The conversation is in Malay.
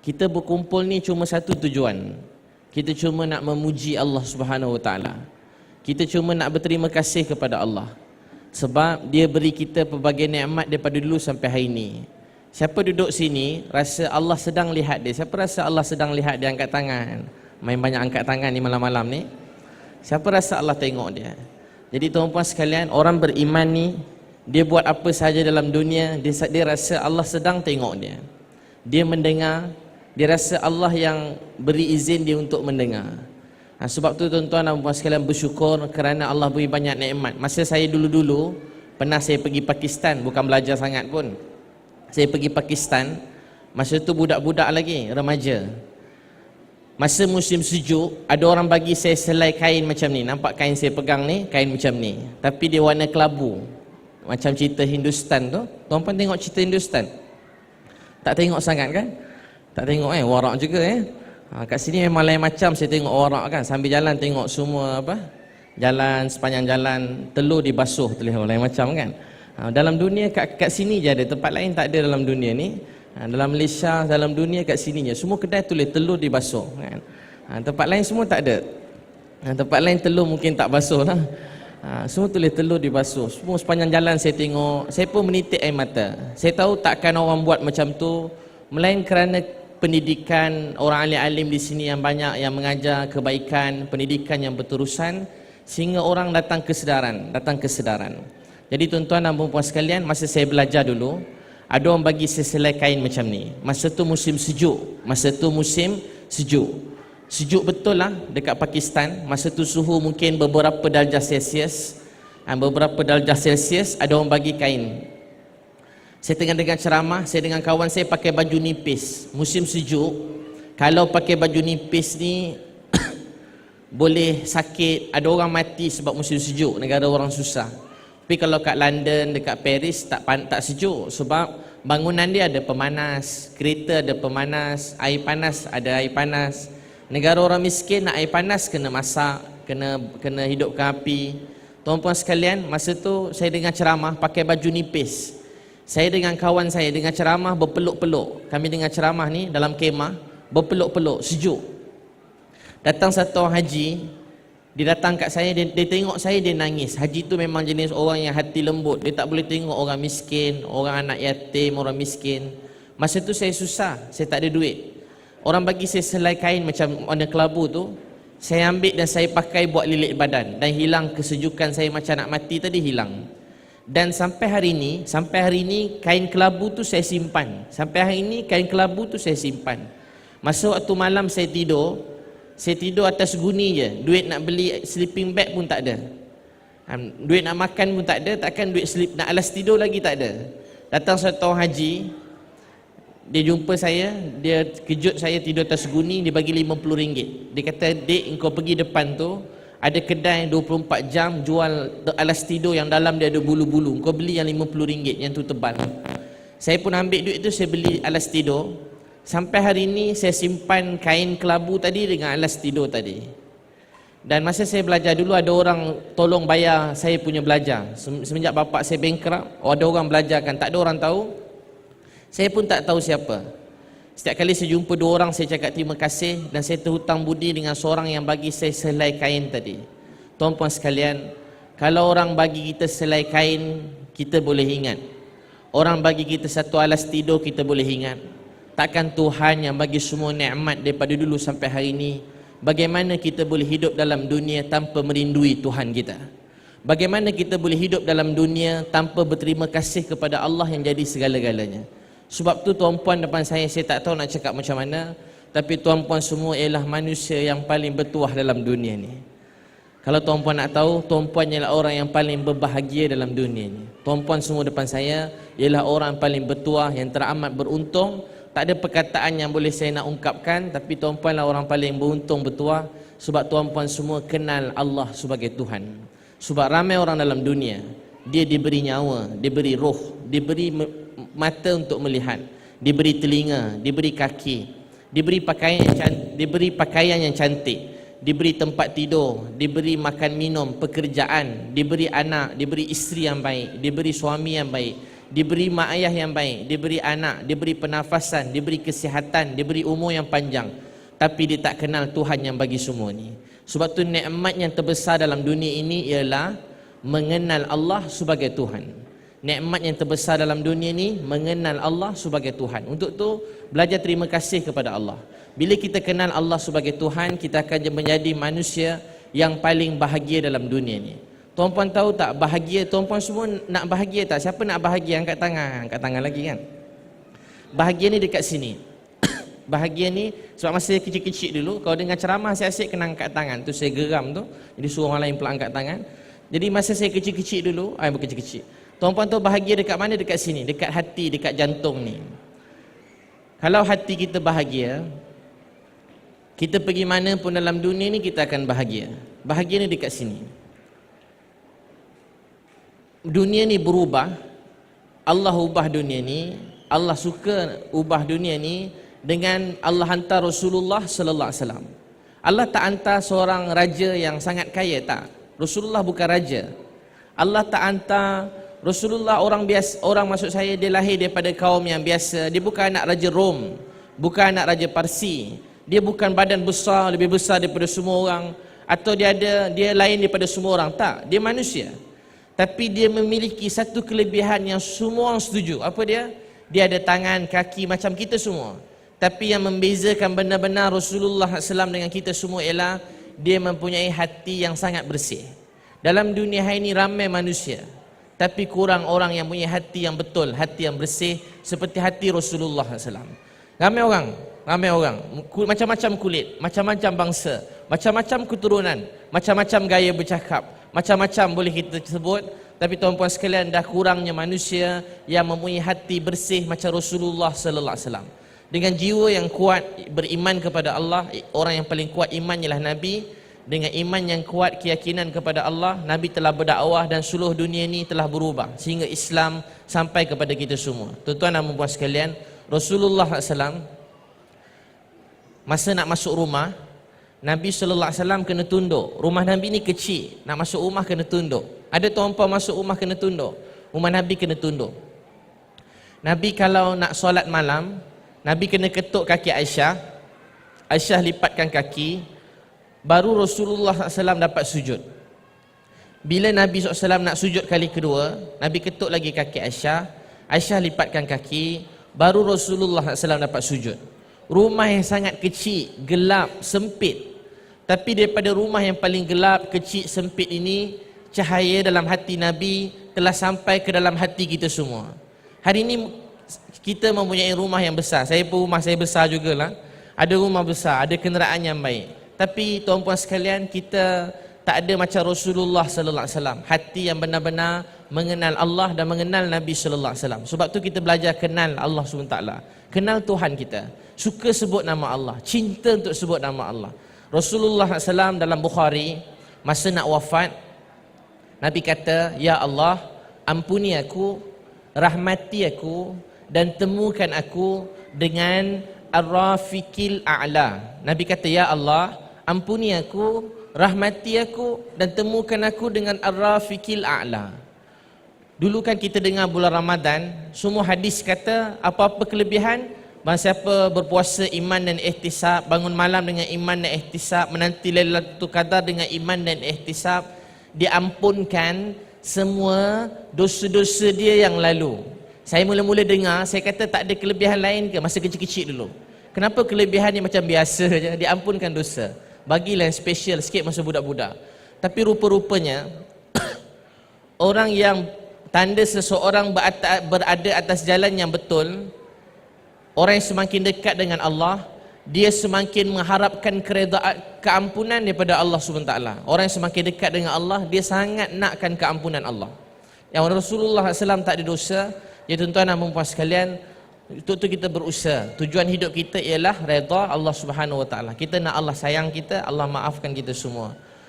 Kita berkumpul ni cuma satu tujuan. Kita cuma nak memuji Allah Subhanahu Wa Taala. Kita cuma nak berterima kasih kepada Allah. Sebab dia beri kita pelbagai nikmat daripada dulu sampai hari ini. Siapa duduk sini rasa Allah sedang lihat dia? Siapa rasa Allah sedang lihat dia? Angkat tangan. Main banyak angkat tangan ni malam-malam ni. Siapa rasa Allah tengok dia? Jadi tuan-puan sekalian, orang beriman ni, dia buat apa sahaja dalam dunia, dia rasa Allah sedang tengok dia. Dia mendengar, dia rasa Allah yang beri izin dia untuk mendengar. Sebab tu tuan-tuan dan puan sekalian bersyukur kerana Allah beri banyak nikmat. Masa saya dulu-dulu pernah saya pergi Pakistan, bukan belajar sangat pun. Saya pergi Pakistan, masa tu budak-budak lagi, remaja. Masa musim sejuk, ada orang bagi saya selai kain macam ni. Nampak kain saya pegang ni, kain macam ni. Tapi dia warna kelabu. Macam cerita Hindustan tu. Tuan-puan tengok cerita Hindustan? Tak tengok sangat kan? Tak tengok warak juga kat sini memang lain macam saya tengok warak kan. Sambil jalan tengok semua jalan, sepanjang jalan telur dibasuh, lain macam kan. Dalam dunia kat sini je ada, tempat lain tak ada dalam dunia ni. Dalam Malaysia, dalam dunia kat sini je. Semua kedai tulis telur dibasuh kan. Tempat lain semua tak ada. Tempat lain telur mungkin tak basuh lah. Semua tulis telur dibasuh. Semua sepanjang jalan saya tengok, saya pun menitik air mata. Saya tahu takkan orang buat macam tu melainkan kerana pendidikan orang alim-alim di sini yang banyak yang mengajar kebaikan, pendidikan yang berterusan sehingga orang datang kesedaran. Jadi tuan-tuan dan puan-puan sekalian, masa saya belajar dulu, ada orang bagi saya selai kain macam ni. Masa tu musim sejuk. Sejuk betul lah dekat Pakistan. Masa tu suhu mungkin beberapa darjah Celsius. Ada orang bagi kain. Saya tengah dengar ceramah, saya dengan kawan saya pakai baju nipis. Musim sejuk, kalau pakai baju nipis ni boleh sakit, ada orang mati sebab musim sejuk, negara orang susah. Tapi kalau kat London, dekat Paris tak sejuk sebab bangunan dia ada pemanas, kereta ada pemanas, air panas ada air panas. Negara orang miskin nak air panas kena masak, kena hidupkan api. Tuan-puan sekalian, masa tu saya dengar ceramah pakai baju nipis. Saya dengan kawan saya dengar ceramah berpeluk-peluk. Kami dengar ceramah ni dalam kemah, berpeluk-peluk, sejuk. Datang satu orang haji, dia datang kat saya, dia tengok saya, dia nangis. Haji tu memang jenis orang yang hati lembut. Dia tak boleh tengok orang miskin, orang anak yatim, orang miskin. Masa tu saya susah, saya tak ada duit. Orang bagi saya selai kain macam warna kelabu tu, saya ambil dan saya pakai buat lilit badan. Dan hilang kesejukan saya macam nak mati tadi, hilang. Dan sampai hari ini kain kelabu tu saya simpan. Masa waktu malam saya tidur atas guni je. Duit nak beli sleeping bag pun tak ada. Duit nak makan pun tak ada, takkan duit nak alas tidur lagi tak ada. Datang satu orang haji, dia jumpa saya, dia kejut saya tidur atas guni, dia bagi RM50. Dia kata, "Dek, engkau pergi depan tu, ada kedai 24 jam jual alas tidur yang dalam dia ada bulu-bulu. Kau beli yang RM50, yang tu tebal." Saya pun ambil duit tu, saya beli alas tidur. Sampai hari ini saya simpan kain kelabu tadi dengan alas tidur tadi. Dan masa saya belajar dulu, ada orang tolong bayar saya punya belajar. Semenjak bapak saya bankrupt, ada orang belajarkan, tak ada orang tahu. Saya pun tak tahu siapa. Setiap kali saya jumpa dua orang, saya cakap terima kasih. Dan saya terhutang budi dengan seorang yang bagi saya selai kain tadi. Tuan-puan sekalian, kalau orang bagi kita selai kain, kita boleh ingat. Orang bagi kita satu alas tidur, kita boleh ingat. Takkan Tuhan yang bagi semua nikmat daripada dulu sampai hari ini, bagaimana kita boleh hidup dalam dunia tanpa merindui Tuhan kita? Bagaimana kita boleh hidup dalam dunia tanpa berterima kasih kepada Allah yang jadi segala-galanya? Sebab tu tuan-puan depan saya tak tahu nak cakap macam mana, tapi tuan-puan semua ialah manusia yang paling bertuah dalam dunia ni. Kalau tuan-puan nak tahu, tuan-puan ialah orang yang paling berbahagia dalam dunia ni. Tuan-puan semua depan saya ialah orang paling bertuah, yang teramat beruntung. Tak ada perkataan yang boleh saya nak ungkapkan, tapi tuan-puan lah orang paling beruntung, bertuah, sebab tuan-puan semua kenal Allah sebagai Tuhan. Sebab ramai orang dalam dunia, dia diberi nyawa, diberi roh, diberi mata untuk melihat, diberi telinga, diberi kaki, diberi pakaian yang cantik, diberi tempat tidur, diberi makan minum, pekerjaan, diberi anak, diberi isteri yang baik, diberi suami yang baik, diberi mak ayah yang baik, diberi anak, diberi pernafasan, diberi kesihatan, diberi umur yang panjang, tapi dia tak kenal Tuhan yang bagi semua ni. Sebab tu nikmat yang terbesar dalam dunia ini ialah mengenal Allah sebagai Tuhan. Nikmat yang terbesar dalam dunia ni mengenal Allah sebagai Tuhan. Untuk tu belajar terima kasih kepada Allah. Bila kita kenal Allah sebagai Tuhan, kita akan menjadi manusia yang paling bahagia dalam dunia ni. Tuan-puan tahu tak, bahagia, tuan-puan semua nak bahagia tak? Siapa nak bahagia? Angkat tangan lagi kan. Bahagia ni dekat sini. Bahagia ni sebab masa saya kecil-kecil dulu, kalau dengar ceramah saya asyik kena angkat tangan. Tu saya geram tu. Jadi suruh orang lain pula angkat tangan. Jadi masa saya kecil-kecil dulu, bukan kecil-kecil. Tuan-puan tahu bahagia dekat mana? Dekat sini, dekat hati, dekat jantung ni. Kalau hati kita bahagia, kita pergi mana pun dalam dunia ni kita akan bahagia. Bahagia ni dekat sini. Dunia ni berubah. Allah ubah dunia ni. Allah suka ubah dunia ni dengan Allah hantar Rasulullah sallallahu alaihi wasallam. Allah tak hantar seorang raja yang sangat kaya, tak. Rasulullah bukan raja. Allah tak hantar Rasulullah orang biasa, orang maksud saya dia lahir daripada kaum yang biasa. Dia bukan anak raja Rom, bukan anak raja Parsi. Dia bukan badan besar, lebih besar daripada semua orang, atau dia lain daripada semua orang, tak. Dia manusia. Tapi dia memiliki satu kelebihan yang semua orang setuju. Apa dia? Dia ada tangan, kaki macam kita semua. Tapi yang membezakan benar-benar Rasulullah SAW dengan kita semua ialah dia mempunyai hati yang sangat bersih. Dalam dunia hari ini ramai manusia, tapi kurang orang yang punya hati yang betul, hati yang bersih seperti hati Rasulullah SAW. Ramai orang, macam-macam kulit, macam-macam bangsa, macam-macam keturunan, macam-macam gaya bercakap, macam-macam boleh kita sebut. Tapi tuan-puan sekalian, dah kurangnya manusia yang mempunyai hati bersih macam Rasulullah sallallahu alaihi wasallam. Dengan jiwa yang kuat beriman kepada Allah, orang yang paling kuat iman ialah Nabi. Dengan iman yang kuat keyakinan kepada Allah, Nabi telah berdakwah dan seluruh dunia ini telah berubah sehingga Islam sampai kepada kita semua. Tuan-tuan dan puan sekalian, Rasulullah SAW masa nak masuk rumah, Nabi sallallahu alaihi wasallam kena tunduk. Rumah Nabi ni kecil, nak masuk rumah kena tunduk. Ada tuan-puan masuk rumah kena tunduk. Rumah Nabi kena tunduk. Nabi kalau nak solat malam, Nabi kena ketuk kaki Aisyah. Aisyah lipatkan kaki, baru Rasulullah SAW dapat sujud. Bila Nabi SAW nak sujud kali kedua, Nabi ketuk lagi kaki Aisyah. Aisyah lipatkan kaki, baru Rasulullah SAW dapat sujud. Rumah yang sangat kecil, gelap, sempit. Tapi daripada rumah yang paling gelap, kecil, sempit ini, cahaya dalam hati Nabi telah sampai ke dalam hati kita semua. Hari ini kita mempunyai rumah yang besar. Saya pun rumah saya besar jugalah. Ada rumah besar, ada kenderaan yang baik. Tapi tuan-puan sekalian, kita tak ada macam Rasulullah sallallahu alaihi wasallam. Hati yang benar-benar mengenal Allah dan mengenal Nabi sallallahu alaihi wasallam. Sebab tu kita belajar kenal Allah SWT. Kenal Tuhan kita. Suka sebut nama Allah, cinta untuk sebut nama Allah. Rasulullah SAW dalam Bukhari, masa nak wafat, Nabi kata, "Ya Allah, ampuni aku, rahmati aku, dan temukan aku dengan Ar-Rafiqil A'la." Nabi kata, "Ya Allah, ampuni aku, rahmati aku, dan temukan aku dengan Ar-Rafiqil A'la." Dulu kan kita dengar bulan Ramadan, semua hadis kata apa-apa kelebihan, barang siapa berpuasa iman dan ihtisab, bangun malam dengan iman dan ihtisab, menanti Lailatul Qadar dengan iman dan ihtisab, diampunkan semua dosa-dosa dia yang lalu. Saya mula-mula dengar, saya kata tak ada kelebihan lain ke masa kecil-kecil dulu? Kenapa kelebihan ni macam biasa je, diampunkan dosa? Bagilah yang special sikit masa budak-budak. Tapi rupa-rupanya orang yang tanda seseorang berada atas jalan yang betul, orang yang semakin dekat dengan Allah, dia semakin mengharapkan keampunan daripada Allah SWT. Orang yang semakin dekat dengan Allah, dia sangat nakkan keampunan Allah. Yang Rasulullah SAW tak ada dosa. Ya tuan-tuan dan puan sekalian, untuk itu kita berusaha. Tujuan hidup kita ialah redha Allah SWT. Kita nak Allah sayang kita, Allah maafkan kita semua.